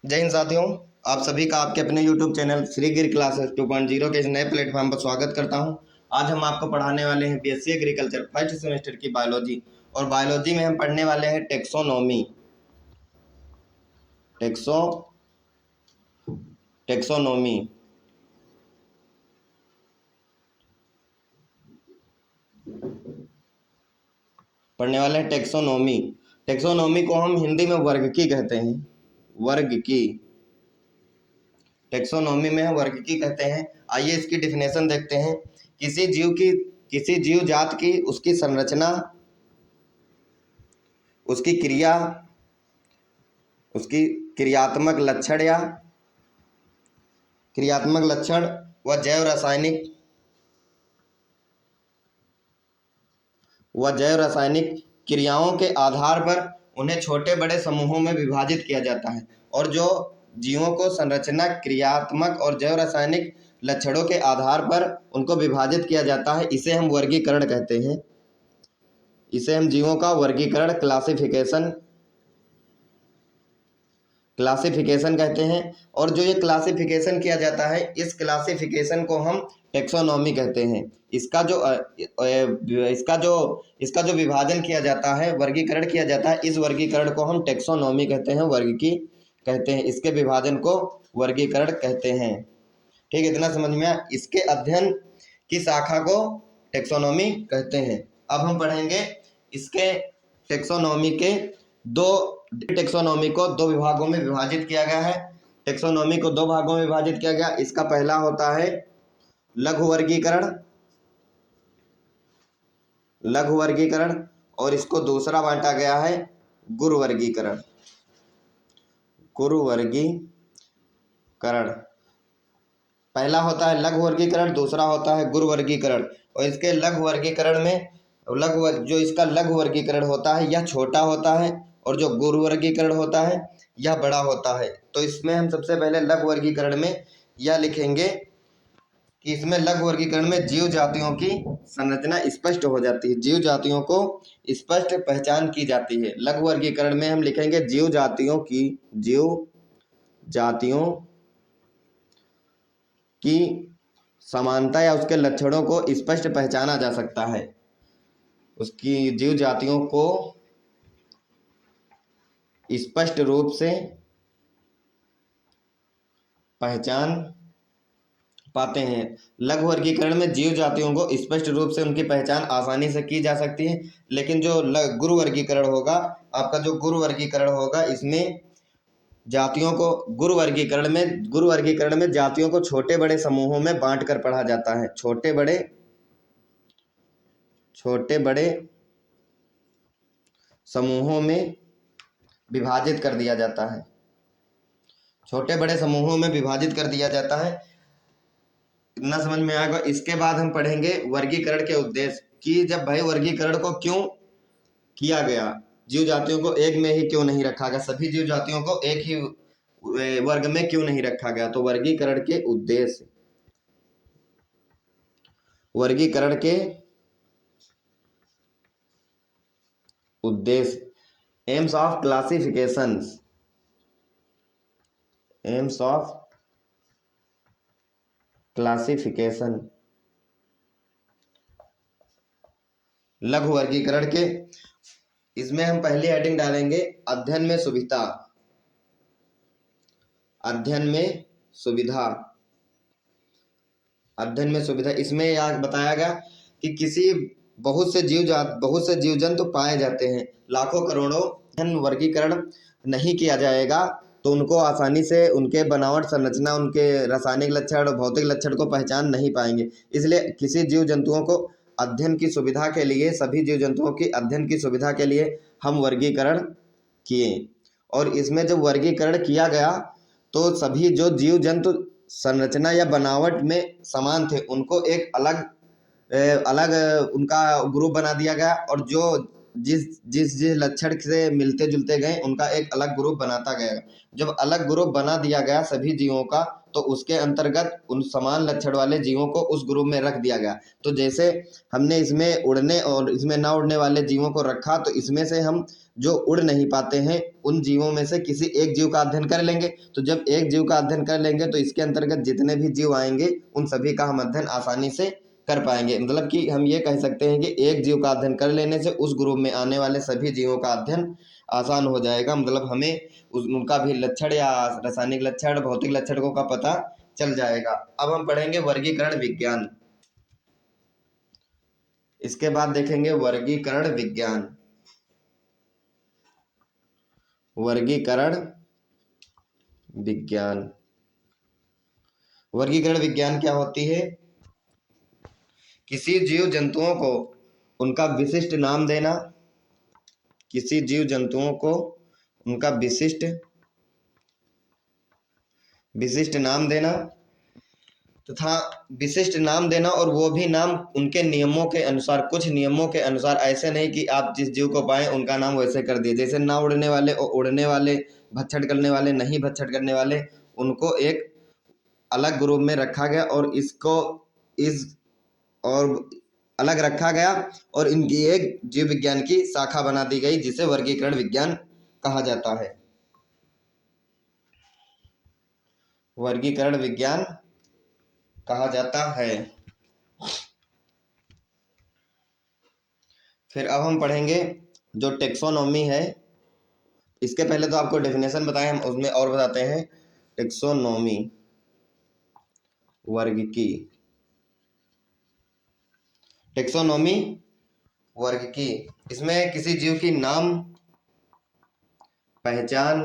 जय हिंद साथियों। आप सभी का आपके अपने YouTube चैनल श्री गिर क्लासेस 2.0 के इस नए प्लेटफॉर्म पर स्वागत करता हूं। आज हम आपको पढ़ाने वाले हैं बीएससी एग्रीकल्चर फर्स्ट सेमेस्टर की बायोलॉजी। और बायोलॉजी में हम पढ़ने वाले हैं टेक्सोनोमी। टेक्सोनोमी पढ़ने वाले हैं। टेक्सोनोमी टेक्सोनोमी को हम हिंदी में वर्गकी कहते हैं। वर्गकी टेक्सोनोमी में हम वर्गकी कहते हैं। आइए इसकी डिफिनेशन देखते हैं। किसी जीव जात की उसकी संरचना, उसकी क्रिया, उसकी क्रियात्मक लक्षण व जैव रासायनिक क्रियाओं के आधार पर उन्हें छोटे बड़े समूहों में विभाजित किया जाता है। और जो जीवों को संरचना, क्रियात्मक और जैव रासायनिक लक्षणों के आधार पर उनको विभाजित किया जाता है, इसे हम वर्गीकरण कहते हैं। इसे हम जीवों का वर्गीकरण, क्लासिफिकेशन कहते हैं। और जो ये क्लासिफिकेशन किया जाता है, इस क्लासिफिकेशन को हम टेक्सोनॉमी कहते हैं। इसका जो विभाजन किया जाता है, वर्गीकरण किया जाता है, इस वर्गीकरण को हम टेक्सोनॉमी कहते हैं, वर्गीकी कहते हैं। इसके विभाजन को वर्गीकरण कहते हैं। ठीक है, इतना समझ में आया। इसके अध्ययन की शाखा को टेक्सोनॉमी कहते हैं। अब हम पढ़ेंगे इसके टेक्सोनॉमी को दो विभागों में विभाजित किया गया है। टेक्सोनॉमी को दो भागों में विभाजित किया गया। इसका पहला होता है लघु वर्गीकरण और इसको दूसरा बांटा गया है गुरु वर्गीकरण। पहला होता है लघु वर्गीकरण, दूसरा होता है गुरु वर्गीकरण। और इसके लघु वर्गीकरण होता है, यह छोटा होता है, और जो गुरु वर्गीकरण होता है यह बड़ा होता है। तो इसमें हम सबसे पहले लघु वर्गीकरण में यह लिखेंगे कि इसमें लघु वर्गीकरण में जीव जातियों की संरचना स्पष्ट हो जाती है, जीव जातियों को स्पष्ट पहचान की जाती है। लघु वर्गीकरण में हम लिखेंगे जीव जातियों की समानता या उसके लक्षणों को स्पष्ट पहचाना जा सकता है। उसकी जीव जातियों को स्पष्ट रूप से पहचान पाते हैं। लघु वर्गीकरण में जीव जातियों को स्पष्ट रूप से उनकी पहचान आसानी से की जा सकती है। लेकिन जो गुरु वर्गीकरण होगा, आपका जो गुरु वर्गीकरण होगा, इसमें जातियों को गुरु वर्गीकरण में जातियों को छोटे बड़े समूहों में बांटकर पढ़ा जाता है। छोटे बड़े समूहों में विभाजित कर दिया जाता है। इतना समझ में आएगा। इसके बाद हम पढ़ेंगे वर्गीकरण के उद्देश्य, कि जब भाई वर्गीकरण को क्यों किया गया, जीव जातियों को एक में ही क्यों नहीं रखा गया, सभी जीव जातियों को एक ही वर्ग में क्यों नहीं रखा गया। तो वर्गीकरण के उद्देश्य, एम्स ऑफ क्लासिफिकेशन लघु वर्गीकरण के। इसमें हम पहली हेडिंग डालेंगे अध्ययन में सुविधा। इसमें यह बताया गया कि बहुत से जीव जंतु पाए जाते हैं, लाखों करोड़ों। वर्गीकरण नहीं किया जाएगा तो उनको आसानी से उनके बनावट, संरचना, उनके रासायनिक लक्षण और भौतिक लक्षण को पहचान नहीं पाएंगे। इसलिए सभी जीव जंतुओं की अध्ययन की सुविधा के लिए हम वर्गीकरण किए। और इसमें जब वर्गीकरण किया गया तो सभी जो जीव जंतु संरचना या बनावट में समान थे, उनको एक अलग उनका ग्रुप बना दिया गया। और जो जिस लक्षण से मिलते जुलते गए, उनका एक अलग ग्रुप बनाता गया। जब अलग ग्रुप बना दिया गया सभी जीवों का, तो उसके अंतर्गत उन समान लक्षण वाले जीवों को उस ग्रुप में रख दिया गया। तो जैसे हमने इसमें उड़ने और इसमें ना उड़ने वाले जीवों को रखा, तो इसमें से हम जो उड़ नहीं पाते हैं उन जीवों में से किसी एक जीव का अध्ययन कर लेंगे। तो जब एक जीव का अध्ययन कर लेंगे तो इसके अंतर्गत जितने भी जीव आएंगे उन सभी का हम अध्ययन आसानी से कर पाएंगे। मतलब कि हम ये कह सकते हैं कि एक जीव का अध्ययन कर लेने से उस ग्रुप में आने वाले सभी जीवों का अध्ययन आसान हो जाएगा। मतलब हमें उनका भी लक्षण या रासायनिक लक्षण, भौतिक लक्षणों का पता चल जाएगा। अब हम पढ़ेंगे वर्गीकरण विज्ञान। इसके बाद देखेंगे वर्गीकरण विज्ञान। वर्गीकरण विज्ञान, वर्गीकरण विज्ञान क्या होती है? किसी जीव जंतुओं को उनका विशिष्ट नाम देना, किसी जीव जंतुओं को उनका विशिष्ट नाम देना तथा विशिष्ट नाम देना, और वो भी नाम उनके नियमों के अनुसार, कुछ नियमों के अनुसार। ऐसे नहीं कि आप जिस जीव को पाएं उनका नाम वैसे कर दिए, जैसे ना उड़ने वाले और उड़ने वाले, भक्षण करने वाले, नहीं भक्षण करने वाले, उनको एक अलग ग्रुप में रखा गया और इसको इस और अलग रखा गया और इनकी एक जीव विज्ञान की शाखा बना दी गई जिसे वर्गीकरण विज्ञान कहा जाता है। वर्गीकरण विज्ञान कहा जाता है। फिर अब हम पढ़ेंगे जो टेक्सोनॉमी है। इसके पहले तो आपको डेफिनेशन बताएं, हम उसमें और बताते हैं। टेक्सोनॉमी, वर्ग की, टेक्सोनॉमी वर्ग की, इसमें किसी जीव की नाम, पहचान,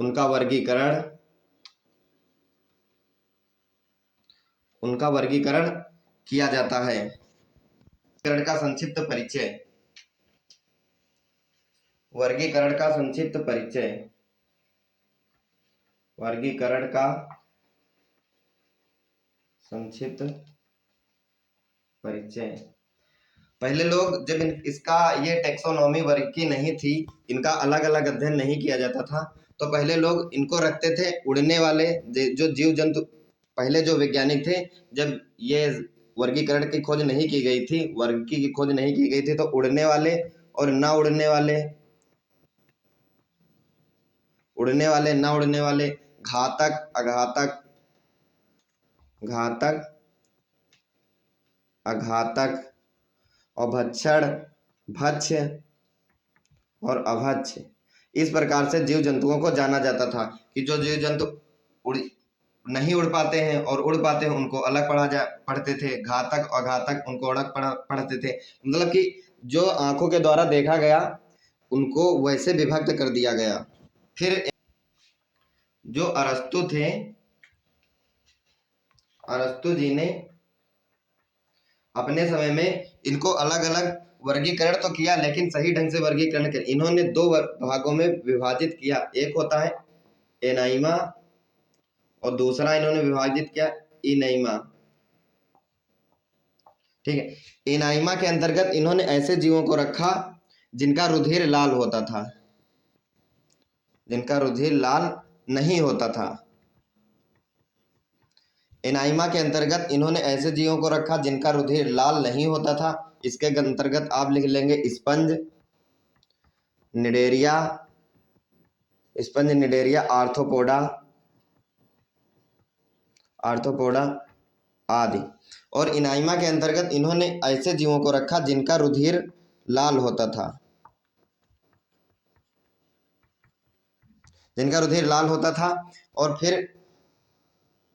उनका वर्गीकरण, किया जाता है। वर्गीकरण का संक्षिप्त परिचय, वर्गीकरण का संक्षिप्त परिचय, वर्गीकरण का संक्षिप्त परिचय। पहले लोग जब इसका ये टेक्सोनॉमी वर्ग की नहीं थी, इनका अलग अलग अध्ययन नहीं किया जाता था, तो पहले लोग इनको रखते थे उड़ने वाले जो जीव जंतु। पहले जो वैज्ञानिक थे, जब ये वर्गीकरण की खोज नहीं की गई थी, वर्ग की खोज नहीं की गई थी, तो उड़ने वाले और ना उड़ने वाले, उड़ने वाले ना उड़ने वाले, घातक अघातक, घातक अघातक, और भक्षण, भक्ष्य और अभक्ष्य, इस प्रकार से जीव जंतुओं को जाना जाता था। कि जो जीव जंतु नहीं उड़ पाते हैं और उड़ पाते हैं उनको अलग पढ़ते थे, घातक और अघातक उनको अलग पढ़ते थे। मतलब कि जो आंखों के द्वारा देखा गया उनको वैसे विभक्त कर दिया गया। फिर जो अरस्तु थे, अरस्तु जी ने अपने समय में इनको अलग अलग वर्गीकरण तो किया, लेकिन सही ढंग से वर्गीकरण कर इन्होंने दो भागों में विभाजित किया। एक होता है एनाइमा और दूसरा इन्होंने विभाजित किया इनाइमा। ठीक है। एनाइमा के अंतर्गत इन्होंने ऐसे जीवों को रखा जिनका रुधिर लाल होता था, जिनका रुधिर लाल नहीं होता था। एनाइमा के अंतर्गत इन्होंने ऐसे जीवों को रखा जिनका रुधिर लाल नहीं होता था। इसके अंतर्गत आप लिख लेंगे sponge, Cnidaria, sponge Cnidaria, arthropoda, arthropoda आदि। और इनाइमा के अंतर्गत इन्होंने ऐसे जीवों को रखा जिनका रुधिर लाल होता था, जिनका रुधिर लाल होता था। और फिर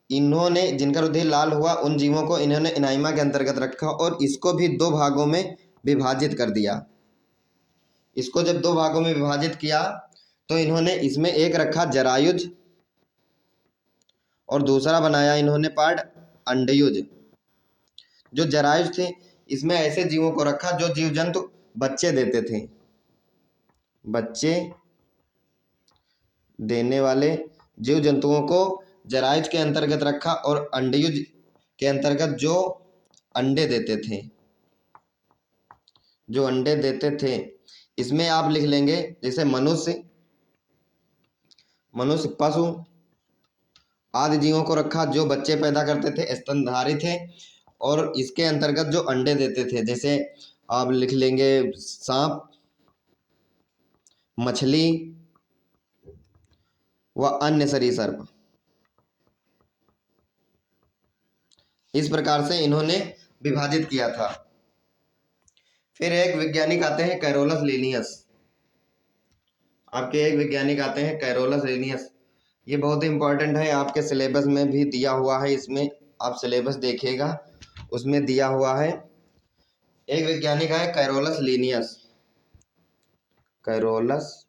इन्होंने जिनका रुधिर लाल हुआ उन जीवों को इन्होंने इनाइमा के अंतर्गत रखा और इसको भी दो भागों में विभाजित कर दिया। इसको जब दो भागों में विभाजित किया तो इन्होंने इसमें एक रखा जरायुज और दूसरा बनाया इन्होंने पार्ट अंडयुज। जो जरायुज थे इसमें ऐसे जीवों को रखा जो जीव जंतु बच्चे देते थे, बच्चे देने वाले जीव जंतुओं को जरायुज के अंतर्गत रखा, और अंडयुज के अंतर्गत जो अंडे देते थे, जो अंडे देते थे, इसमें आप लिख लेंगे जैसे मनुष्य, पशु आदि जीवों को रखा जो बच्चे पैदा करते थे, स्तनधारी थे, और इसके अंतर्गत जो अंडे देते थे, जैसे आप लिख लेंगे सांप, मछली व अन्य सरीसृप। इस प्रकार से इन्होंने विभाजित किया था। फिर एक वैज्ञानिक आते हैं कैरोलस लीनियस। आपके एक वैज्ञानिक आते हैं कैरोलस लीनियस। ये बहुत ही इंपॉर्टेंट है, आपके सिलेबस में भी दिया हुआ है। इसमें आप सिलेबस देखिएगा, उसमें दिया हुआ है। एक वैज्ञानिक है कैरोलस लीनियस। कैरोलस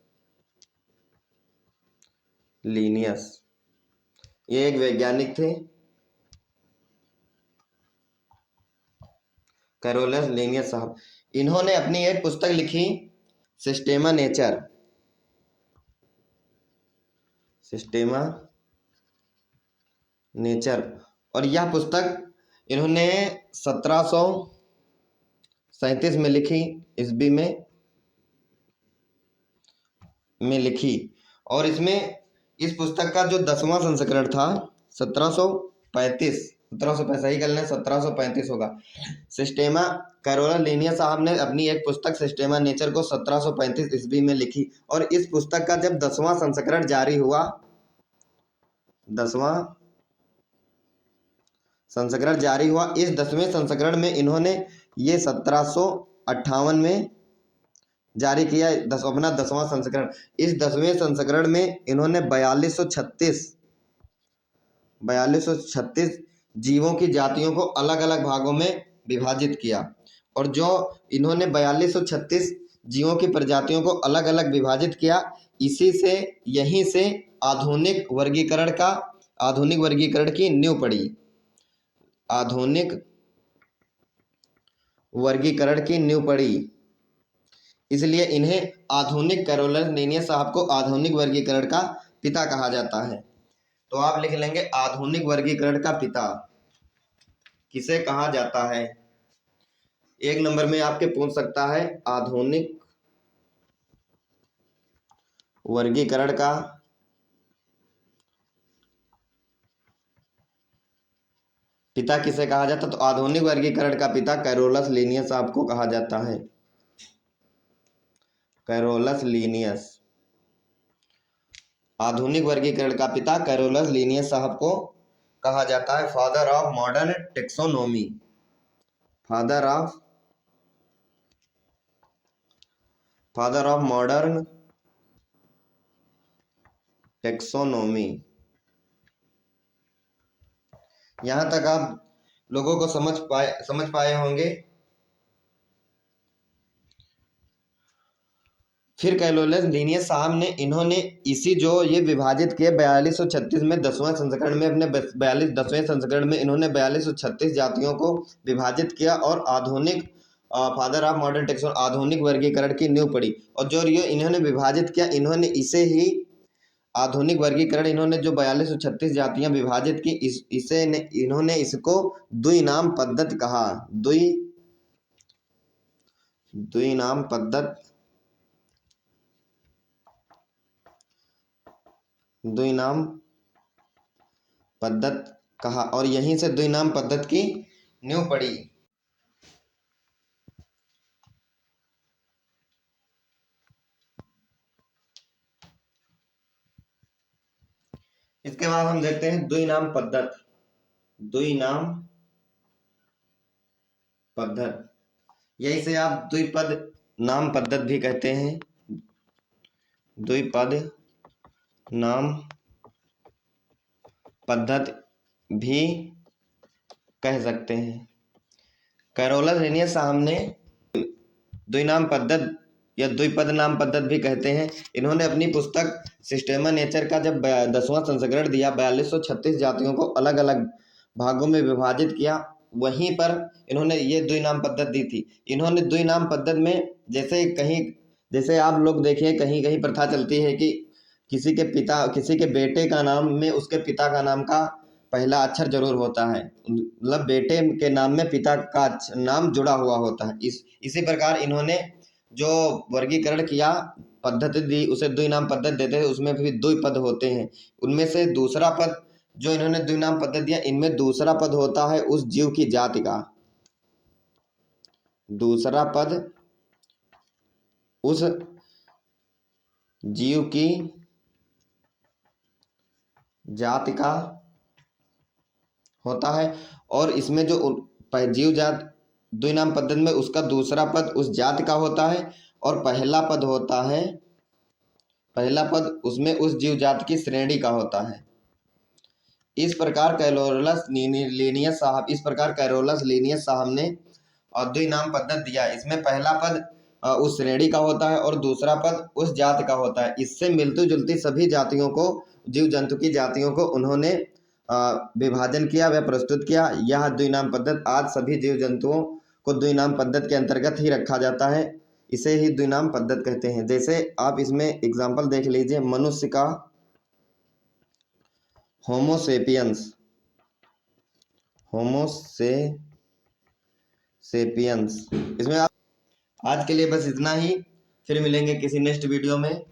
लीनियस ये एक वैज्ञानिक थे, कैरोलस लीनियस साहब। इन्होंने अपनी एक पुस्तक लिखी, सिस्टेमा नेचर। सिस्टेमा नेचर। और यह पुस्तक इन्होंने 1737 में लिखी, ईस्वी में लिखी। और इसमें इस पुस्तक का जो 10वां संस्करण था 1735, 1735 सही कर लें, 1735 होगा। सिस्टेमा कैरोलस लीनियस साहब ने अपनी एक पुस्तक सिस्टेमा नेचर को 1735 ईस्वी में लिखी। और इस पुस्तक का जब 10वां संस्करण जारी हुआ, 10वां संस्करण जारी हुआ, इस 10वें संस्करण में इन्होंने ये 1758 में जारी किया अपना 10वां संस्करण। इस 10वें संस्करण में इन्होंने 4236 जीवों की जातियों को अलग अलग भागों में विभाजित किया। और जो इन्होंने 4236 जीवों की प्रजातियों को अलग अलग विभाजित किया, यहीं से आधुनिक वर्गीकरण की नींव पड़ी। आधुनिक वर्गीकरण की नींव पड़ी। इसलिए इन्हें आधुनिक कैरोलस लीनियस साहब को आधुनिक वर्गीकरण का पिता कहा जाता है। तो आप लिख लेंगे आधुनिक वर्गीकरण का पिता किसे कहा जाता है। एक नंबर में आपके पूछ सकता है, आधुनिक वर्गीकरण का पिता किसे कहा जाता है। तो आधुनिक वर्गीकरण का पिता कैरोलस लीनियस साहब को कहा जाता है। कैरोलस लीनियस, आधुनिक वर्गीकरण का पिता कैरोलस लीनियस साहब को कहा जाता है। Father of modern taxonomy. Father of modern taxonomy. यहां तक आप लोगों को समझ पाए होंगे। फिर कैरोलस लीनियस साहब ने इन्होंने इसी जो ये विभाजित किए 4236 में 10वां संस्करण में, अपने 10वें संस्करण में इन्होंने 4236 जातियों को विभाजित किया और आधुनिक फादर ऑफ मॉडर्न टेक्सोन आधुनिक वर्गीकरण की नींव पड़ी। और जो ये इन्होंने विभाजित किया, इन्होंने इसे ही आधुनिक वर्गीकरण, इन्होंने जो 4236 जातियां विभाजित की, इन्होंने इसको द्विनाम पद्धति कहा। द्विनाम पद्धति कहा। और यहीं से द्विनाम पद्धति की नींव पड़ी। इसके बाद हम देखते हैं द्विनाम पद्धति। यही से आप द्विपद नाम पद्धति भी कहते हैं। द्विपद नाम पद्धति भी कह सकते हैं। कैरोलस लीनियस साहब ने द्विनाम पद्धति या द्विपद नाम पद्धति भी कहते हैं। इन्होंने अपनी पुस्तक सिस्टेमा नेचर का जब 10वां संस्करण दिया, 4236 जातियों को अलग अलग भागों में विभाजित किया, वहीं पर इन्होंने ये द्विनाम पद्धति दी थी। इन्होंने द्विनाम पद्धति में जैसे आप लोग देखिए, कहीं कहीं प्रथा चलती है कि किसी के बेटे का नाम में उसके पिता का नाम का पहला अक्षर जरूर होता है, मतलब बेटे के नाम में पिता का नाम जुड़ा हुआ होता है। इसी प्रकार इन्होंने जो वर्गीकरण किया, पद्धति दी, उसे द्विनाम पद्धति देते हैं। उसमें भी द्विपद होते हैं। उनमें से दूसरा पद जो इन्होंने द्विनाम पद्धति दिया, इनमें दूसरा पद होता है उस जीव की जाति का। दूसरा पद उस जीव की जाति का होता है। और इसमें जो जीव जात द्विनाम पद्धति में उसका दूसरा पद उस जाति का होता है और पहला पद होता है, पहला पद उसमें उस जीव जाति की श्रेणी का होता है। इस प्रकार कैरोलस लीनियस साहब ने द्विनाम पद्धति दिया। इसमें पहला पद उस श्रेणी का होता है और दूसरा पद उस जाति का होता है। इससे मिलती जुलती सभी जातियों को, जीव जंतु की जातियों को उन्होंने विभाजन किया व प्रस्तुत किया। यह द्विनाम पद्धति आज सभी जीव जंतुओं को द्विनाम पद्धति के अंतर्गत ही रखा जाता है। इसे ही द्विनाम पद्धति कहते हैं। जैसे आप इसमें एग्जाम्पल देख लीजिए, मनुष्य का होमोसेपियंस, इसमें आप आज के लिए बस इतना ही। फिर मिलेंगे किसी नेक्स्ट वीडियो में।